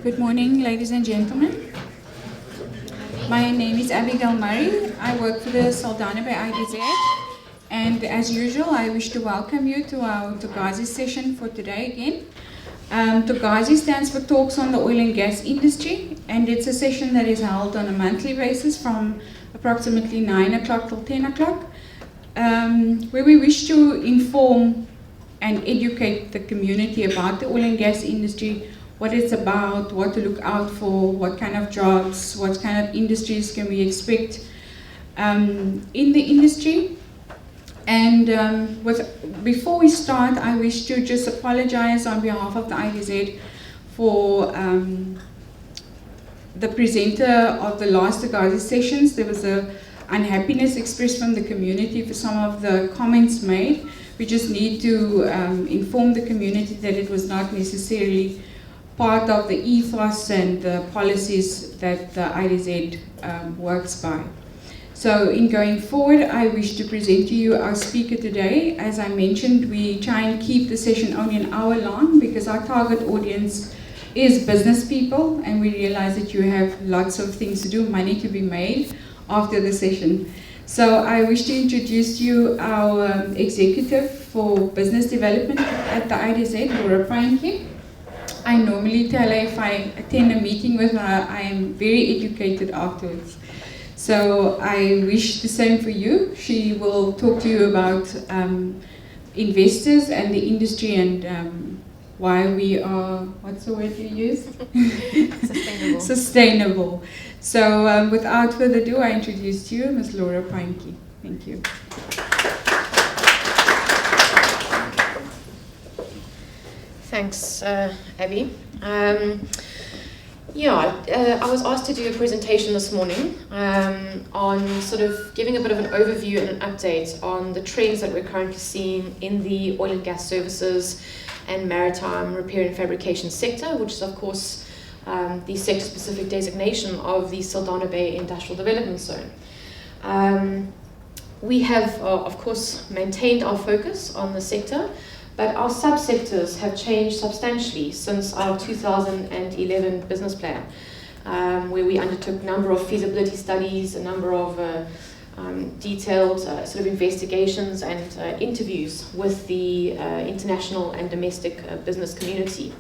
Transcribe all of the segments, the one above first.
Good morning, ladies and gentlemen. My name is Abigail Murray. I work for the Saldanha Bay IDZ. And as usual, I wish to welcome you to our TOGASI session for today again. TOGASI stands for Talks on the Oil and Gas Industry, and it's a session that is held on a monthly basis from approximately 9 o'clock till 10 o'clock, where we wish to inform and educate the community about the oil and gas industry, what it's about, what to look out for, what kind of jobs, what kind of industries can we expect in the industry. And before we start, I wish to just apologize on behalf of the IDZ for the presenter of the last TOGASI sessions. There was a unhappiness expressed from the community for some of the comments made. We just need to inform the community that it was not necessarily part of the ethos and the policies that the IDZ works by. So in going forward, I wish to present to you our speaker today. As I mentioned, we try and keep the session only an hour long because our target audience is business people, and we realize that you have lots of things to do, money to be made after the session. So I wish to introduce to you our executive for business development at the IDZ, Laura Franke. I normally tell her if I attend a meeting with her, I am very educated afterwards. So I wish the same for you. She will talk to you about investors and the industry and why we are, what's the word you use? Sustainable. Sustainable. So without further ado, I introduce to you Ms. Laura Franke. Thank you. Thanks, Abby. I was asked to do a presentation this morning on sort of giving a bit of an overview and an update on the trends that we're currently seeing in the oil and gas services and maritime repair and fabrication sector, which is of course the sector-specific designation of the Saldanha Bay Industrial Development Zone. We have, of course, maintained our focus on the sector, but our subsectors have changed substantially since our 2011 business plan, where we undertook a number of feasibility studies, a number of detailed sort of investigations and interviews with the international and domestic business community.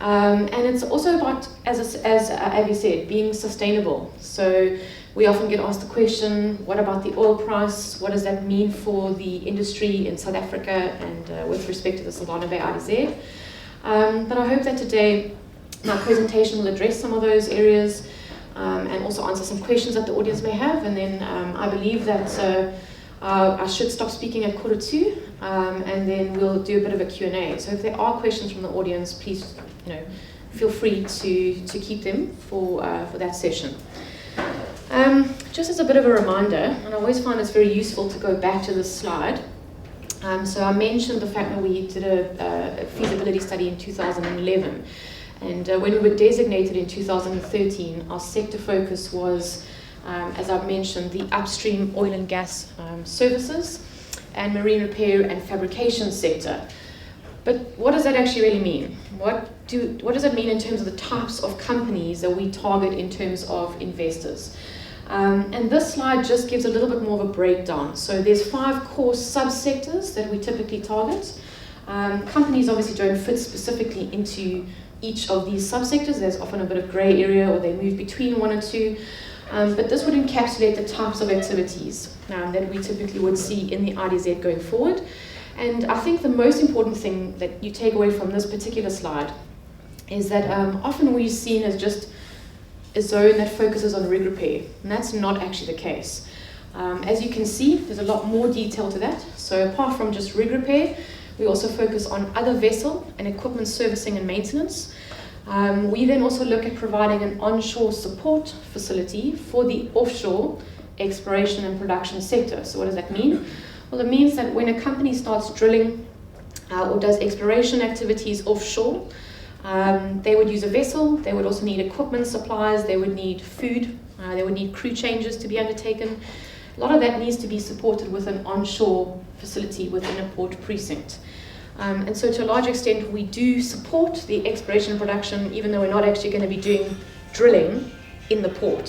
And it's also about, as Abby said, being sustainable. So we often get asked the question, what about the oil price? What does that mean for the industry in South Africa and with respect to the Saldanha Bay IDZ? But I hope that today my presentation will address some of those areas and also answer some questions that the audience may have. And then I believe that I should stop speaking at 1:45, and then we'll do a bit of a Q&A. So if there are questions from the audience, please feel free to keep them for that session. Just as a bit of a reminder, and I always find it's very useful to go back to this slide. So I mentioned the fact that we did a feasibility study in 2011. And when we were designated in 2013, our sector focus was, as I've mentioned, the upstream oil and gas services and marine repair and fabrication sector. But what does that actually really mean? What does it mean in terms of the types of companies that we target in terms of investors? And this slide just gives a little bit more of a breakdown. So there's 5 core subsectors that we typically target. Companies obviously don't fit specifically into each of these subsectors. There's often a bit of grey area, or they move between 1 or 2. But this would encapsulate the types of activities that we typically would see in the IDZ going forward. And I think the most important thing that you take away from this particular slide is that often we're seen as just a zone that focuses on rig repair, and that's not actually the case. As you can see, there's a lot more detail to that. So apart from just rig repair, we also focus on other vessel and equipment servicing and maintenance. We then also look at providing an onshore support facility for the offshore exploration and production sector. So what does that mean? Well, it means that when a company starts drilling or does exploration activities offshore, they would use a vessel, they would also need equipment supplies, they would need food, they would need crew changes to be undertaken. A lot of that needs to be supported with an onshore facility within a port precinct. And so to a large extent, we do support the exploration and production, even though we're not actually going to be doing drilling in the port.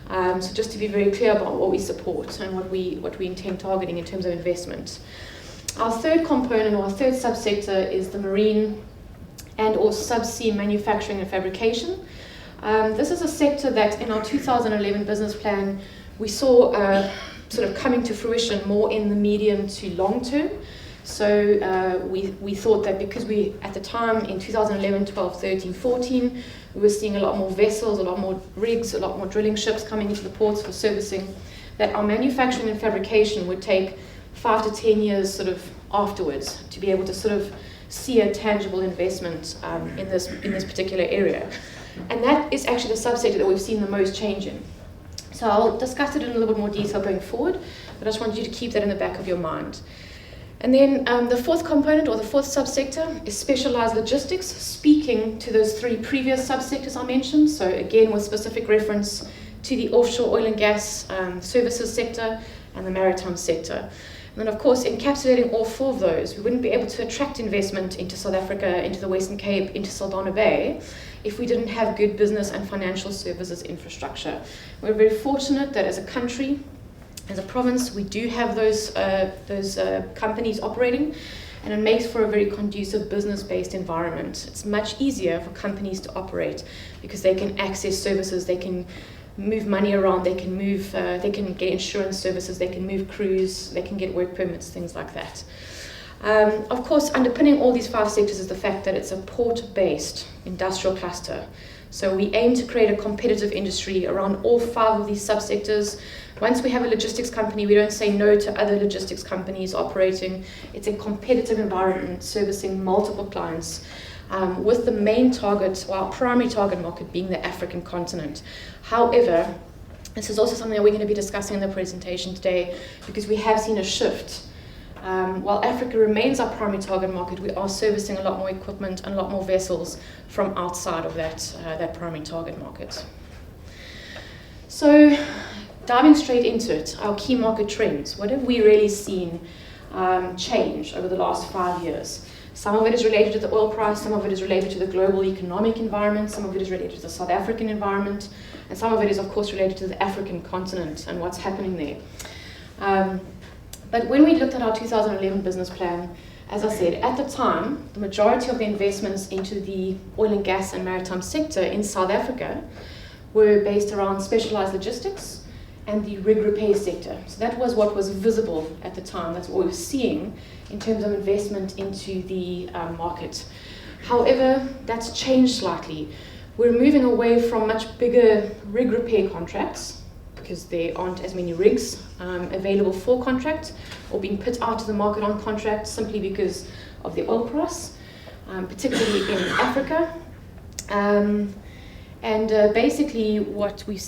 So just to be very clear about what we support and what we intend targeting in terms of investment. Our third component, or our third subsector, is the marine and or subsea manufacturing and fabrication. This is a sector that in our 2011 business plan, we saw sort of coming to fruition more in the medium to long term. So we thought that because we, at the time in 2011, 12, 13, 14, we were seeing a lot more vessels, a lot more rigs, a lot more drilling ships coming into the ports for servicing, that our manufacturing and fabrication would take 5 to 10 years sort of afterwards to be able to sort of see a tangible investment in this particular area. And that is actually the subsector that we've seen the most change in. So I'll discuss it in a little bit more detail going forward, but I just want you to keep that in the back of your mind. And then the fourth component, or the fourth subsector, is specialized logistics, speaking to those three previous subsectors I mentioned. So again, with specific reference to the offshore oil and gas services sector and the maritime sector. And then of course, encapsulating all four of those, we wouldn't be able to attract investment into South Africa, into the Western Cape, into Saldanha Bay, if we didn't have good business and financial services infrastructure. We're very fortunate that as a country, as a province, we do have those companies operating, and it makes for a very conducive business-based environment. It's much easier for companies to operate because they can access services, they can move money around, they can get insurance services, they can move crews, they can get work permits, things like that. Of course, underpinning all these five sectors is the fact that it's a port-based industrial cluster. So we aim to create a competitive industry around all five of these subsectors. Once we have a logistics company, we don't say no to other logistics companies operating. It's a competitive environment servicing multiple clients, with the main target, or our primary target market, being the African continent. However, this is also something that we're going to be discussing in the presentation today, because we have seen a shift. While Africa remains our primary target market, we are servicing a lot more equipment and a lot more vessels from outside of that primary target market. So, diving straight into it, our key market trends. What have we really seen change over the last 5 years? Some of it is related to the oil price, some of it is related to the global economic environment, some of it is related to the South African environment, and some of it is of course related to the African continent and what's happening there. But when we looked at our 2011 business plan, as I said, at the time, the majority of the investments into the oil and gas and maritime sector in South Africa were based around specialized logistics and the rig repair sector. So that was what was visible at the time. That's what we were seeing in terms of investment into the market. However, that's changed slightly. We're moving away from much bigger rig repair contracts, because there aren't as many rigs available for contract or being put out to the market on contract simply because of the oil price, particularly in Africa. Basically what we're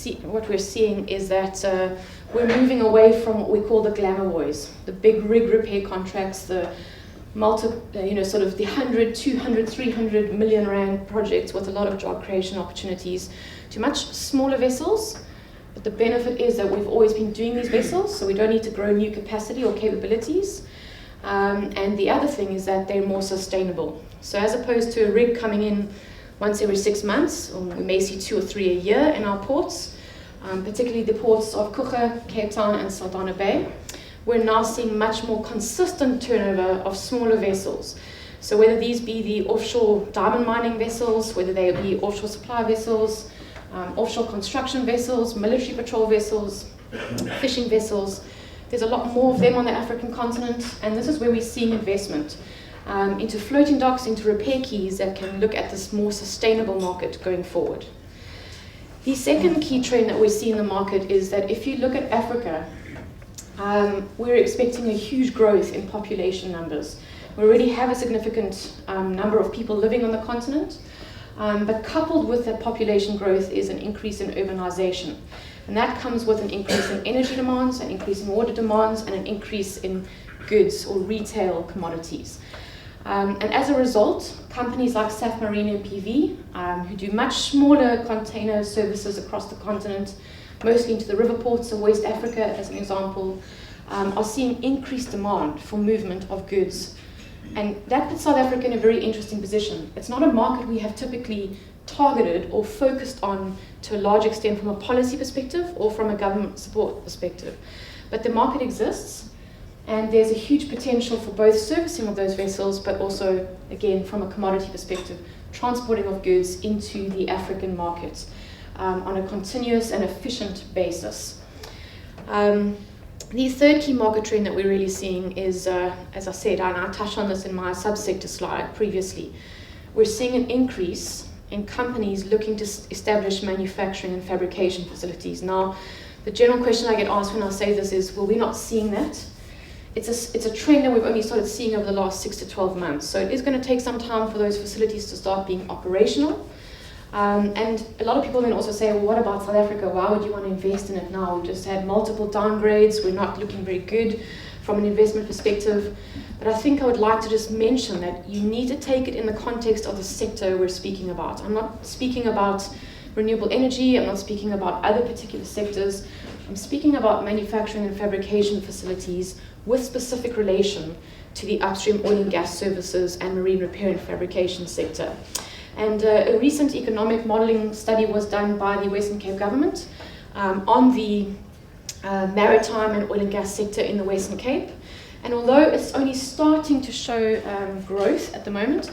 seeing is that we're moving away from what we call the glamour boys, the big rig repair contracts, the sort of the 100, 200, 300 million rand projects with a lot of job creation opportunities, to much smaller vessels. But the benefit is that we've always been doing these vessels, so we don't need to grow new capacity or capabilities. And the other thing is that they're more sustainable. So as opposed to a rig coming in once every 6 months, or we may see 2 or 3 a year in our ports, particularly the ports of Kucha, Cape Town and Saldanha Bay, we're now seeing much more consistent turnover of smaller vessels. So whether these be the offshore diamond mining vessels, whether they be offshore supply vessels, offshore construction vessels, military patrol vessels, fishing vessels. There's a lot more of them on the African continent, and this is where we're seeing investment into floating docks, into repair quays that can look at this more sustainable market going forward. The second key trend that we see in the market is that if you look at Africa, we're expecting a huge growth in population numbers. We already have a significant number of people living on the continent. But coupled with that population growth is an increase in urbanization. And that comes with an increase in energy demands, an increase in water demands, and an increase in goods or retail commodities. And as a result, companies like SAF Marine and PV, who do much smaller container services across the continent, mostly into the river ports of West Africa as an example, are seeing increased demand for movement of goods And that puts South Africa in a very interesting position. It's not a market we have typically targeted or focused on to a large extent from a policy perspective or from a government support perspective. But the market exists, and there's a huge potential for both servicing of those vessels, but also, again, from a commodity perspective, transporting of goods into the African market on a continuous and efficient basis. The third key market trend that we're really seeing is, as I said, and I touched on this in my subsector slide previously, we're seeing an increase in companies looking to establish manufacturing and fabrication facilities. Now, the general question I get asked when I say this is, well, we're not seeing that. It's a trend that we've only started seeing over the last 6 to 12 months. So it is going to take some time for those facilities to start being operational. And a lot of people then also say, well, what about South Africa? Why would you want to invest in it now? We've just had multiple downgrades. We're not looking very good from an investment perspective. But I think I would like to just mention that you need to take it in the context of the sector we're speaking about. I'm not speaking about renewable energy. I'm not speaking about other particular sectors. I'm speaking about manufacturing and fabrication facilities with specific relation to the upstream oil and gas services and marine repair and fabrication sector. And a recent economic modelling study was done by the Western Cape government on the maritime and oil and gas sector in the Western Cape. And although it's only starting to show growth at the moment,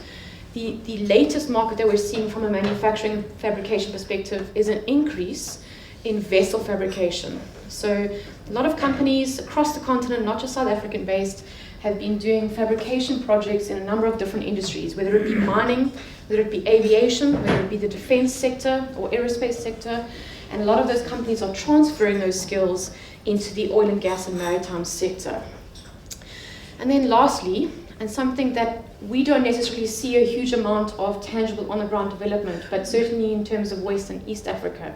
the latest market that we're seeing from a manufacturing and fabrication perspective is an increase in vessel fabrication. So a lot of companies across the continent, not just South African based, have been doing fabrication projects in a number of different industries, whether it be mining, whether it be aviation, whether it be the defense sector or aerospace sector. And a lot of those companies are transferring those skills into the oil and gas and maritime sector. And then lastly, and something that we don't necessarily see a huge amount of tangible on-the-ground development, but certainly in terms of West and East Africa,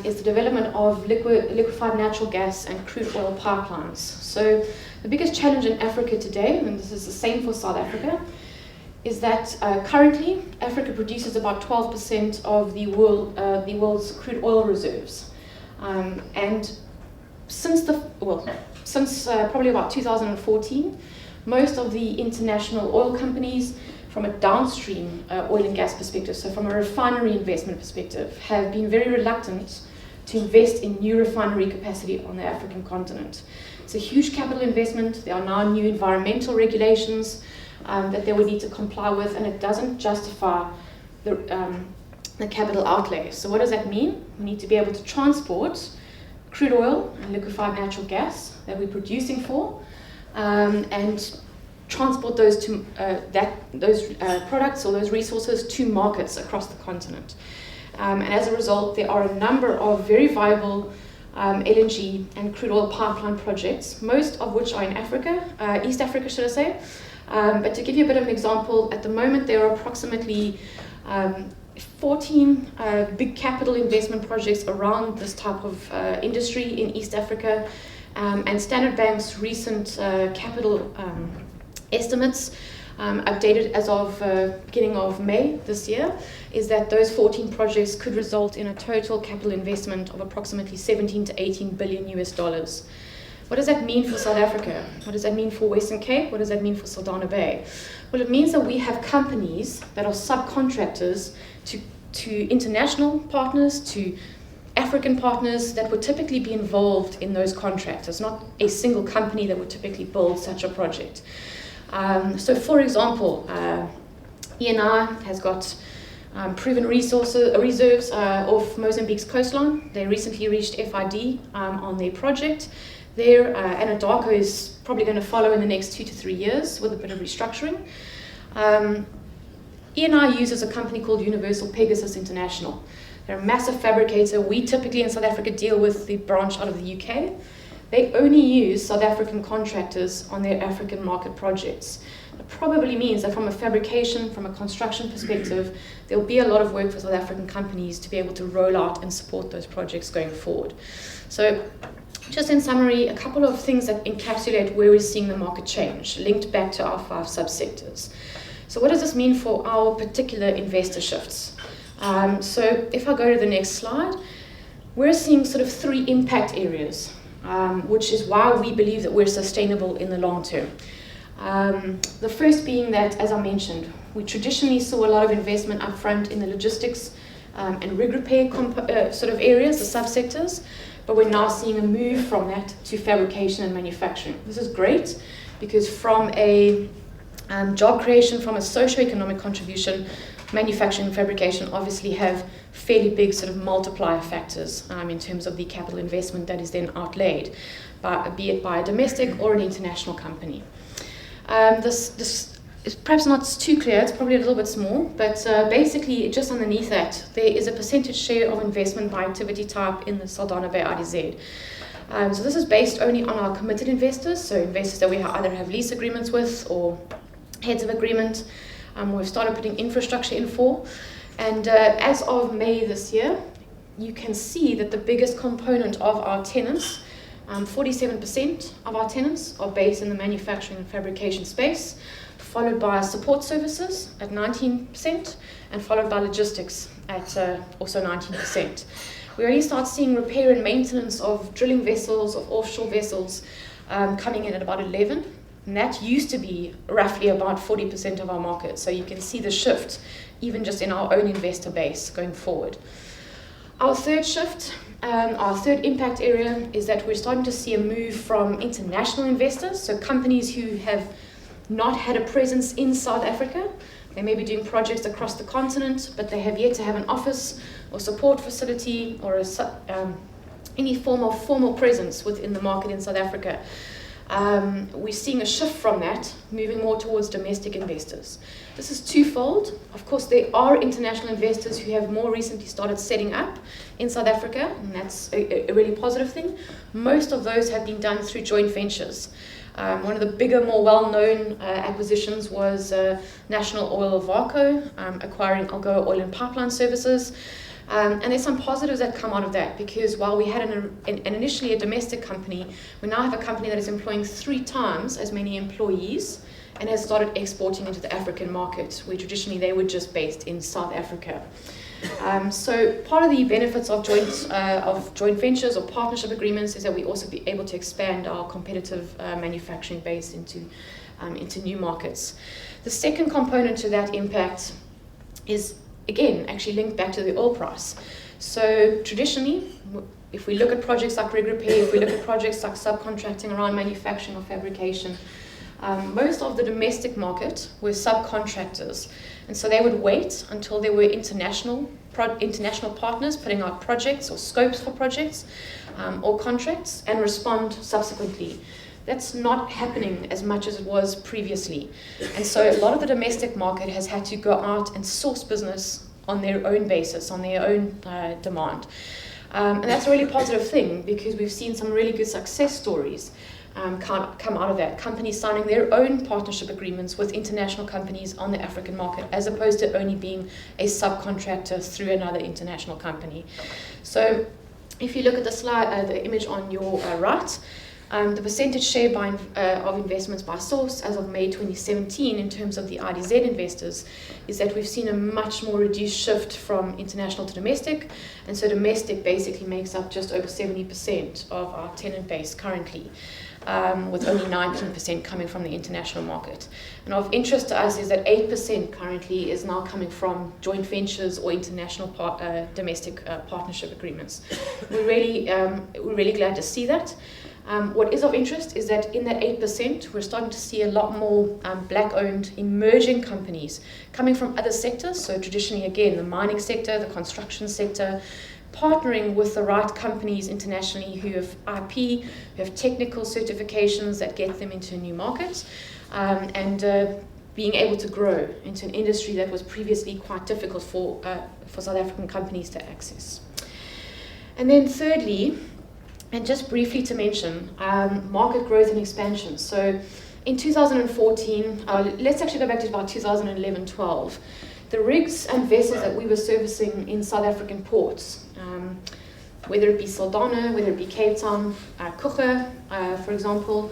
is the development of liquefied natural gas and crude oil pipelines. So the biggest challenge in Africa today, and this is the same for South Africa, is that currently Africa produces about 12% of the world's crude oil reserves. And since probably about 2014, most of the international oil companies from a downstream oil and gas perspective, so from a refinery investment perspective, have been very reluctant to invest in new refinery capacity on the African continent. It's a huge capital investment. There are now new environmental regulations that they would need to comply with, and it doesn't justify the capital outlay. So what does that mean? We need to be able to transport crude oil and liquefied natural gas that we're producing for, and transport those to those products or those resources to markets across the continent. And as a result, there are a number of very viable LNG and crude oil pipeline projects, most of which are in Africa, East Africa, should I say. But to give you a bit of an example, at the moment there are approximately 14 big capital investment projects around this type of industry in East Africa. And Standard Bank's recent capital estimates, updated as of beginning of May this year, is that those 14 projects could result in a total capital investment of approximately 17 to 18 billion US dollars. What does that mean for South Africa? What does that mean for Western Cape? What does that mean for Saldanha Bay? Well, it means that we have companies that are subcontractors to international partners, to African partners that would typically be involved in those contracts. It's not a single company that would typically build such a project. So for example, ENI has got proven reserves off Mozambique's coastline. They recently reached FID on their project there, and Anadarko is probably going to follow in the next 2 to 3 years with a bit of restructuring. ENI uses a company called Universal Pegasus International. They're a massive fabricator. We typically in South Africa deal with the branch out of the UK. They only use South African contractors on their African market projects. It probably means that from a fabrication, from a construction perspective, there'll be a lot of work for South African companies to be able to roll out and support those projects going forward. So just in summary, a couple of things that encapsulate where we're seeing the market change, linked back to our 5 subsectors. So what does this mean for our particular investor shifts? So if I go to the next slide, we're seeing sort of 3 impact areas, which is why we believe that we're sustainable in the long term. The first being that, as I mentioned, we traditionally saw a lot of investment upfront in the logistics and rig repair sort of areas, the subsectors, but we're now seeing a move from that to fabrication and manufacturing. This is great because from a job creation, from a socio-economic contribution, manufacturing and fabrication obviously have fairly big sort of multiplier factors in terms of the capital investment that is then outlaid, be it by a domestic or an international company. This is perhaps not too clear, it's probably a little bit small, but basically just underneath that there is a percentage share of investment by activity type in the Saldanha Bay IDZ. So this is based only on our committed investors, so investors that we either have lease agreements with or heads of agreement. We've started putting infrastructure in for, and as of May this year, you can see that the biggest component of our tenants, 47% of our tenants are based in the manufacturing and fabrication space, followed by support services at 19%, and followed by logistics at also 19%. We already start seeing repair and maintenance of drilling vessels, of offshore vessels, coming in at about 11%. And that used to be roughly about 40% of our market. So you can see the shift, even just in our own investor base going forward. Our third shift, our third impact area is that we're starting to see a move from international investors, so companies who have not had a presence in South Africa. They may be doing projects across the continent, but they have yet to have an office or support facility or any form of formal presence within the market in South Africa. We're seeing a shift from that, moving more towards domestic investors. This is twofold. Of course, there are international investors who have more recently started setting up in South Africa, and that's a really positive thing. Most of those have been done through joint ventures. One of the bigger, more well-known acquisitions was National Oil of Varco, acquiring Algoa Oil and Pipeline Services. And there's some positives that come out of that, because while we had initially a domestic company, we now have a company that is employing 3 times as many employees and has started exporting into the African market, where traditionally they were just based in South Africa. So part of the benefits of joint ventures or partnership agreements is that we also be able to expand our competitive manufacturing base into new markets. The second component to that impact is, again, actually linked back to the oil price. So traditionally, if we look at projects like rig repair, if we look at projects like subcontracting around manufacturing or fabrication, most of the domestic market were subcontractors. And so they would wait until there were international partners putting out projects or scopes for projects or contracts and respond subsequently. That's not happening as much as it was previously. And so a lot of the domestic market has had to go out and source business on their own basis, on their own demand. And that's a really positive thing, because we've seen some really good success stories come out of that. Companies signing their own partnership agreements with international companies on the African market, as opposed to only being a subcontractor through another international company. So if you look at the slide, the image on your right, the percentage share of investments by source as of May 2017 in terms of the IDZ investors is that we've seen a much more reduced shift from international to domestic, and so domestic basically makes up just over 70% of our tenant base currently, with only 19% coming from the international market. And of interest to us is that 8% currently is now coming from joint ventures or international domestic partnership agreements. We're really glad to see that. What is of interest is that in that 8%, we're starting to see a lot more black-owned emerging companies coming from other sectors. So traditionally, again, the mining sector, the construction sector, partnering with the right companies internationally who have IP, who have technical certifications that get them into new markets, and being able to grow into an industry that was previously quite difficult for South African companies to access. And then thirdly, and just briefly to mention, market growth and expansion. So in 2014, let's actually go back to about 2011-12, the rigs and vessels that we were servicing in South African ports, whether it be Saldanha, whether it be Cape Town, Kuche, for example,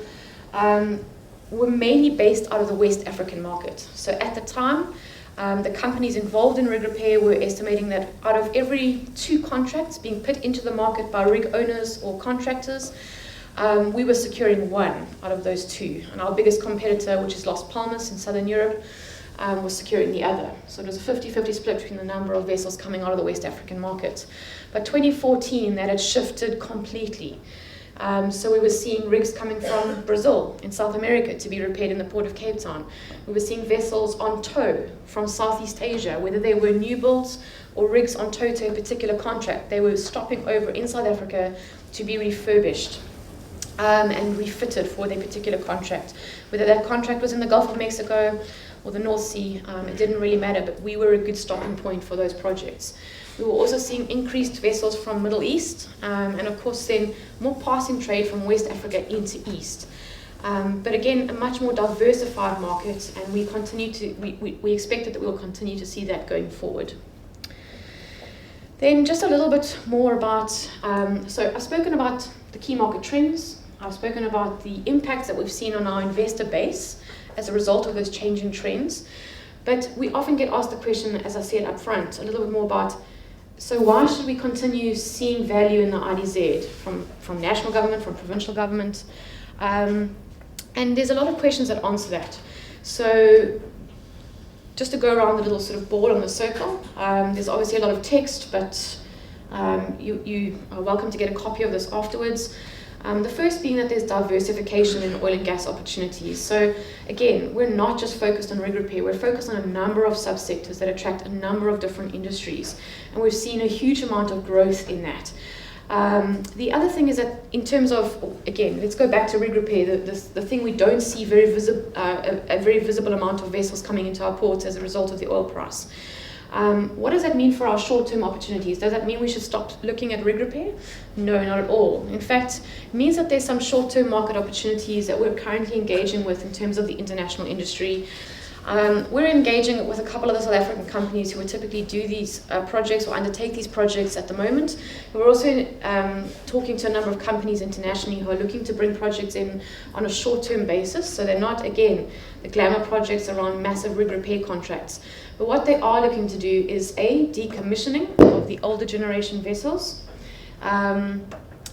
were mainly based out of the West African market. So at the time, the companies involved in rig repair were estimating that out of every 2 contracts being put into the market by rig owners or contractors, we were securing one out of those two. And our biggest competitor, which is Las Palmas in Southern Europe, was securing the other. So it was a 50-50 split between the number of vessels coming out of the West African market. By 2014, that had shifted completely. So we were seeing rigs coming from Brazil in South America to be repaired in the port of Cape Town. We were seeing vessels on tow from Southeast Asia, whether they were new builds or rigs on tow to a particular contract. They were stopping over in South Africa to be refurbished and refitted for their particular contract. Whether that contract was in the Gulf of Mexico or the North Sea, it didn't really matter, but we were a good stopping point for those projects. We were also seeing increased vessels from Middle East, and of course then more passing trade from West Africa into East. But again, a much more diversified market, and we expected that we will continue to see that going forward. Then just a little bit more about, so I've spoken about the key market trends, I've spoken about the impacts that we've seen on our investor base as a result of those changing trends, but we often get asked the question, as I said up front, a little bit more about, so why should we continue seeing value in the IDZ from national government, from provincial government? And there's a lot of questions that answer that. So just to go around the little sort of ball on the circle, there's obviously a lot of text, but you are welcome to get a copy of this afterwards. The first being that there's diversification in oil and gas opportunities. So again, we're not just focused on rig repair, we're focused on a number of subsectors that attract a number of different industries. And we've seen a huge amount of growth in that. The other thing is that in terms of, again, let's go back to rig repair, the thing we don't see a very visible amount of vessels coming into our ports as a result of the oil price. What does that mean for our short-term opportunities? Does that mean we should stop looking at rig repair? No, not at all. In fact, it means that there's some short-term market opportunities that we're currently engaging with in terms of the international industry. We're engaging with a couple of the South African companies who would typically do these projects or undertake these projects at the moment. We're also talking to a number of companies internationally who are looking to bring projects in on a short-term basis. So they're not, again, the glamour projects around massive rig repair contracts. But what they are looking to do is A, decommissioning of the older generation vessels,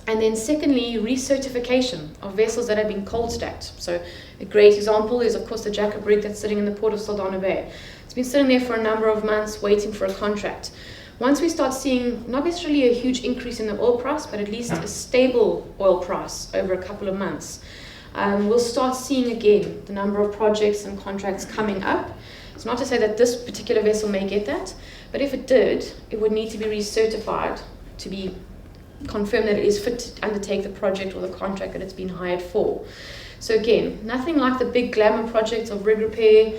and then secondly, recertification of vessels that have been cold stacked. So a great example is, of course, the jackup rig that's sitting in the port of Saldanha Bay. It's been sitting there for a number of months waiting for a contract. Once we start seeing not necessarily a huge increase in the oil price, but at least a stable oil price over a couple of months, we'll start seeing again the number of projects and contracts coming up. It's not to say that this particular vessel may get that, but if it did, it would need to be recertified to be confirmed that it is fit to undertake the project or the contract that it's been hired for. So again, nothing like the big glamour projects of rig repair,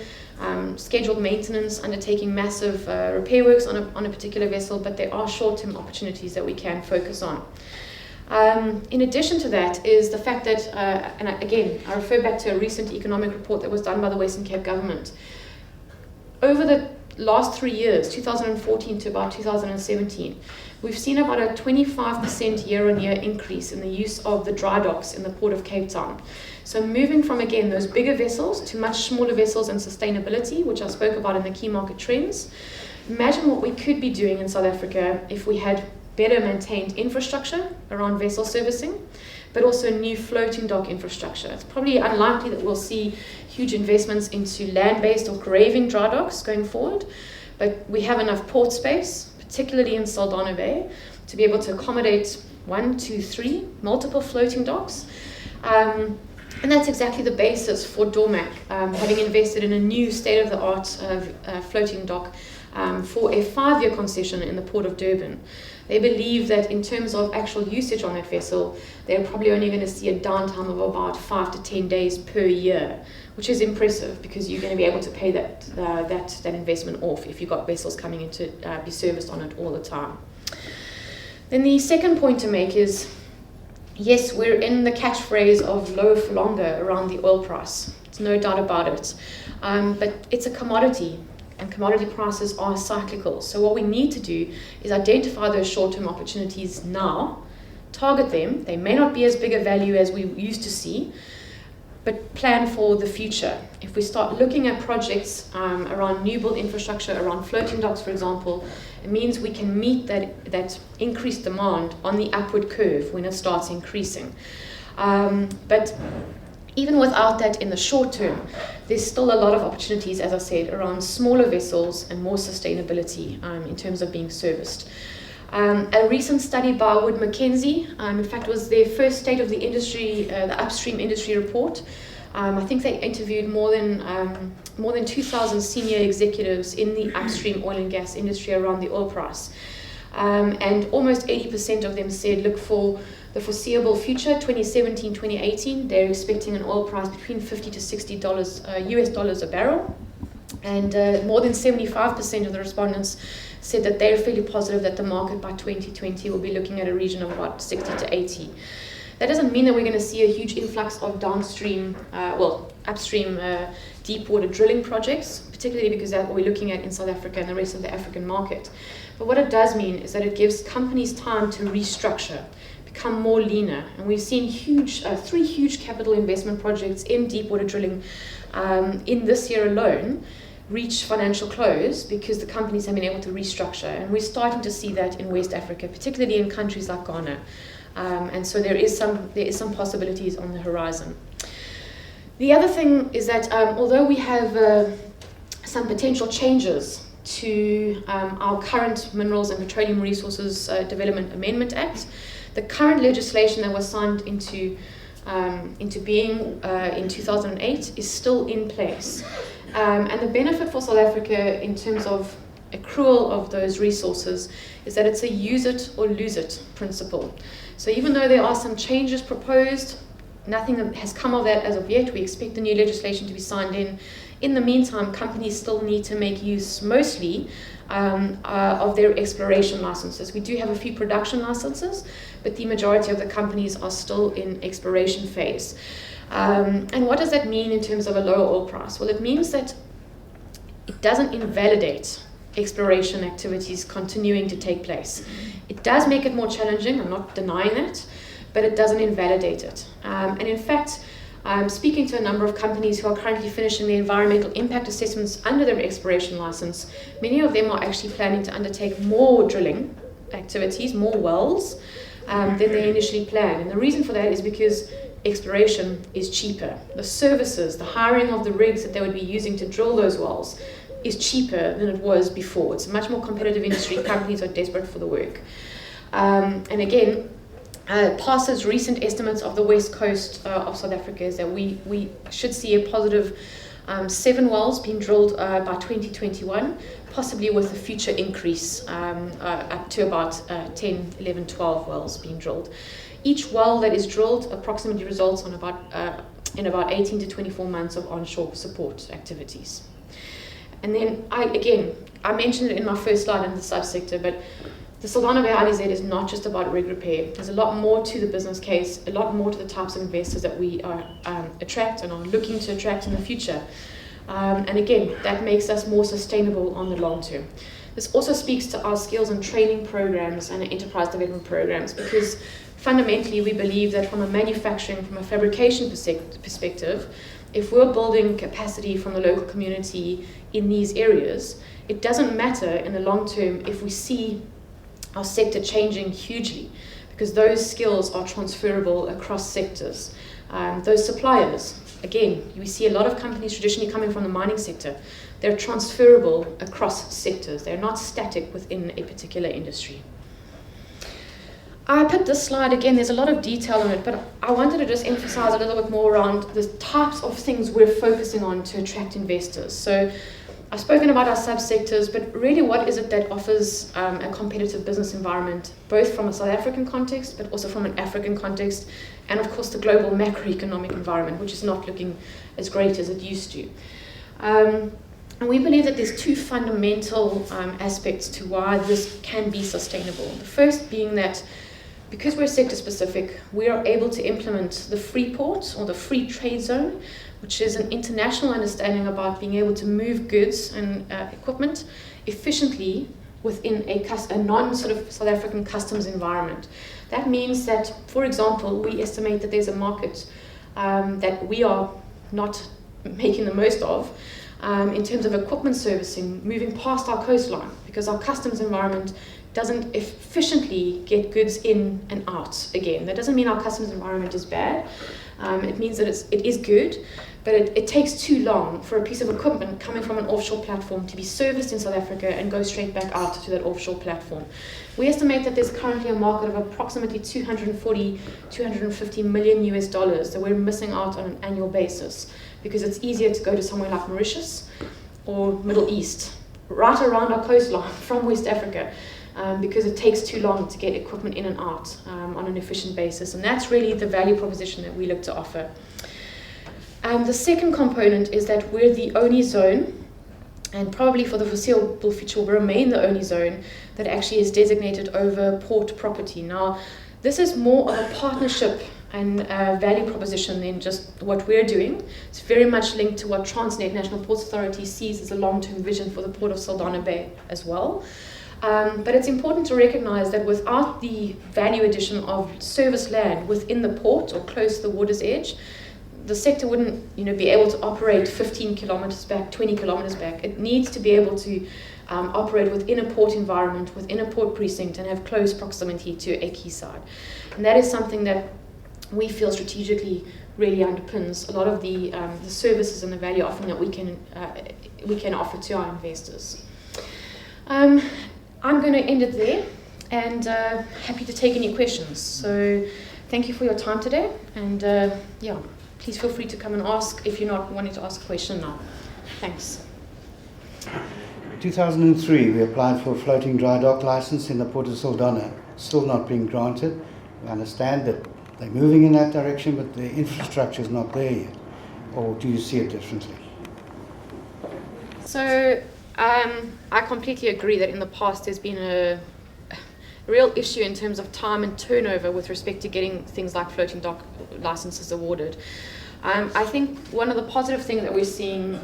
scheduled maintenance, undertaking massive repair works on a particular vessel, but there are short-term opportunities that we can focus on. In addition to that is the fact that, and again, I refer back to a recent economic report that was done by the Western Cape government. Over the last 3 years, 2014 to about 2017, we've seen about a 25% year-on-year increase in the use of the dry docks in the port of Cape Town. So moving from, again, those bigger vessels to much smaller vessels and sustainability, which I spoke about in the key market trends. Imagine what we could be doing in South Africa if we had better maintained infrastructure around vessel servicing, but also new floating dock infrastructure. It's probably unlikely that we'll see huge investments into land-based or graving dry docks going forward, but we have enough port space, particularly in Saldanha Bay, to be able to accommodate 1, 2, 3 multiple floating docks. And that's exactly the basis for Dormac, having invested in a new state-of-the-art floating dock for a 5-year concession in the port of Durban. They believe that in terms of actual usage on that vessel, they're probably only going to see a downtime of about 5 to 10 days per year, which is impressive because you're going to be able to pay that investment off if you've got vessels coming in to be serviced on it all the time. Then the second point to make is, yes, we're in the catchphrase of lower for longer around the oil price. There's no doubt about it. But it's a commodity, and commodity prices are cyclical. So what we need to do is identify those short-term opportunities now, target them. They may not be as big a value as we used to see, but plan for the future. If we start looking at projects around new build infrastructure, around floating docks, for example, it means we can meet that increased demand on the upward curve when it starts increasing. But even without that in the short term, there's still a lot of opportunities, as I said, around smaller vessels and more sustainability in terms of being serviced. A recent study by Wood Mackenzie, in fact, was their first state of the industry, the upstream industry report. I think they interviewed more than 2,000 senior executives in the upstream oil and gas industry around the oil price. And almost 80% of them said, look, for the foreseeable future, 2017, 2018, they're expecting an oil price between $50 to $60 US dollars a barrel. And more than 75% of the respondents said that they're fairly positive that the market by 2020 will be looking at a region of about 60 to 80. That doesn't mean that we're going to see a huge influx of downstream, upstream deep water drilling projects, particularly because that's what we're looking at in South Africa and the rest of the African market. But what it does mean is that it gives companies time to restructure, become more leaner. And we've seen three huge capital investment projects in deep water drilling in this year alone reach financial close because the companies have been able to restructure. And we're starting to see that in West Africa, particularly in countries like Ghana. And so there is some possibilities on the horizon. The other thing is that although we have some potential changes to our current Minerals and Petroleum Resources Development Amendment Act, the current legislation that was signed into being in 2008 is still in place. And the benefit for South Africa in terms of accrual of those resources is that it's a use it or lose it principle. So even though there are some changes proposed, nothing has come of that as of yet. We expect the new legislation to be signed in. In the meantime, companies still need to make use mostly of their exploration licenses. We do have a few production licenses, but the majority of the companies are still in exploration phase. And what does that mean in terms of a lower oil price? Well, it means that it doesn't invalidate exploration activities continuing to take place. It does make it more challenging, I'm not denying that, but it doesn't invalidate it. And in fact, speaking to a number of companies who are currently finishing their environmental impact assessments under their exploration license, many of them are actually planning to undertake more drilling activities, more wells, than they initially planned. And the reason for that is because exploration is cheaper. The services, the hiring of the rigs that they would be using to drill those wells is cheaper than it was before. It's a much more competitive industry. Companies are desperate for the work. And again, PASA's recent estimates of the west coast of South Africa is that we should see a positive 7 wells being drilled by 2021, possibly with a future increase up to about 10, 11, 12 wells being drilled. Each well that is drilled approximately results in about 18 to 24 months of onshore support activities. And then I mentioned it in my first slide in the subsector, but the Saldanha Bay IDZ is not just about rig repair. There's a lot more to the business case, a lot more to the types of investors that we are attract and are looking to attract in the future. And again, that makes us more sustainable on the long term. This also speaks to our skills and training programs and enterprise development programs, because fundamentally we believe that from a manufacturing, from a fabrication perspective, if we're building capacity from the local community in these areas, it doesn't matter in the long term if we see our sector changing hugely, because those skills are transferable across sectors. Those suppliers, again, we see a lot of companies traditionally coming from the mining sector. They're transferable across sectors. They're not static within a particular industry. I put this slide, again, there's a lot of detail on it, but I wanted to just emphasize a little bit more around the types of things we're focusing on to attract investors. So I've spoken about our subsectors, but really what is it that offers a competitive business environment, both from a South African context, but also from an African context, and of course the global macroeconomic environment, which is not looking as great as it used to. And we believe that there's 2 fundamental aspects to why this can be sustainable. The first being that because we're sector specific, we are able to implement the free port or the free trade zone, which is an international understanding about being able to move goods and equipment efficiently within a non-sort of South African customs environment. That means that, for example, we estimate that there's a market that we are not making the most of in terms of equipment servicing moving past our coastline, because our customs environment doesn't efficiently get goods in and out again. That doesn't mean our customs environment is bad. It means that it is good, but it takes too long for a piece of equipment coming from an offshore platform to be serviced in South Africa and go straight back out to that offshore platform. We estimate that there's currently a market of approximately 240, 250 million US dollars that we're missing out on an annual basis, because it's easier to go to somewhere like Mauritius or Middle East, right around our coastline from West Africa, because it takes too long to get equipment in and out on an efficient basis. And that's really the value proposition that we look to offer. The second component is that we're the only zone, and probably for the foreseeable future will remain the only zone, that actually is designated over port property. Now, this is more of a partnership and value proposition than just what we're doing. It's very much linked to what Transnet, National Ports Authority, sees as a long-term vision for the Port of Saldanha Bay as well. But it's important to recognize that without the value addition of service land within the port or close to the water's edge, the sector wouldn't be able to operate 15 kilometers back, 20 kilometers back. It needs to be able to operate within a port environment, within a port precinct, and have close proximity to a quayside. And that is something that we feel strategically really underpins a lot of the services and the value offering that we can offer to our investors. I'm going to end it there, and happy to take any questions. So thank you for your time today, and yeah, please feel free to come and ask if you're not wanting to ask a question now. Thanks. In 2003, we applied for a floating dry dock license in the Port of Saldanha, still not being granted. We understand that they're moving in that direction, but the infrastructure is not there yet. Or do you see it differently? So I completely agree that in the past there's been a real issue in terms of time and turnover with respect to getting things like floating dock licenses awarded. I think one of the positive things that we're seeing,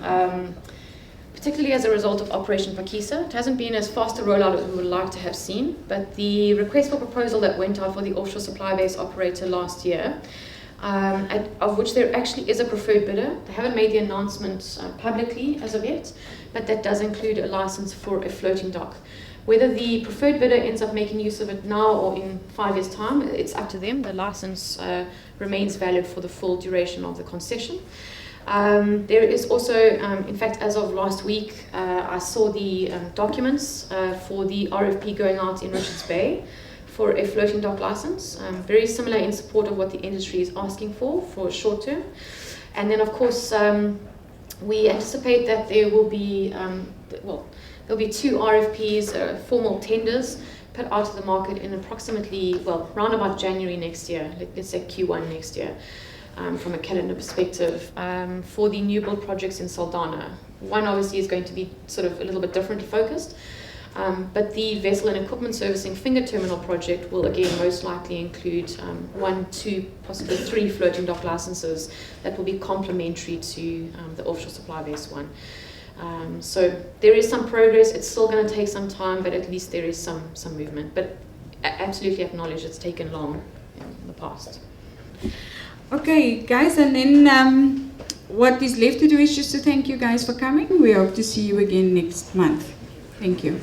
particularly as a result of Operation Pakisa, it hasn't been as fast a rollout as we would like to have seen, but the request for proposal that went out for the offshore supply base operator last year, of which there actually is a preferred bidder. They haven't made the announcement publicly as of yet, but that does include a license for a floating dock. Whether the preferred bidder ends up making use of it now or in 5 years' time, it's up to them. The license remains valid for the full duration of the concession. There is also, in fact, as of last week, I saw the documents for the RFP going out in Richards Bay for a floating dock license, very similar in support of what the industry is asking for short term. And then, of course, we anticipate that there will be, there'll be 2 RFPs, formal tenders, put out to the market in approximately, round about January next year, let's say Q1 next year, from a calendar perspective, for the new build projects in Saldanha. One obviously is going to be sort of a little bit differently focused, but the vessel and equipment servicing finger terminal project will again most likely include 1, 2, possibly 3 floating dock licenses that will be complementary to the offshore supply base one. So there is some progress. It's still going to take some time, but at least there is some movement. But absolutely acknowledge it's taken long in the past. Okay, guys, and then what is left to do is just to thank you guys for coming. We hope to see you again next month. Thank you.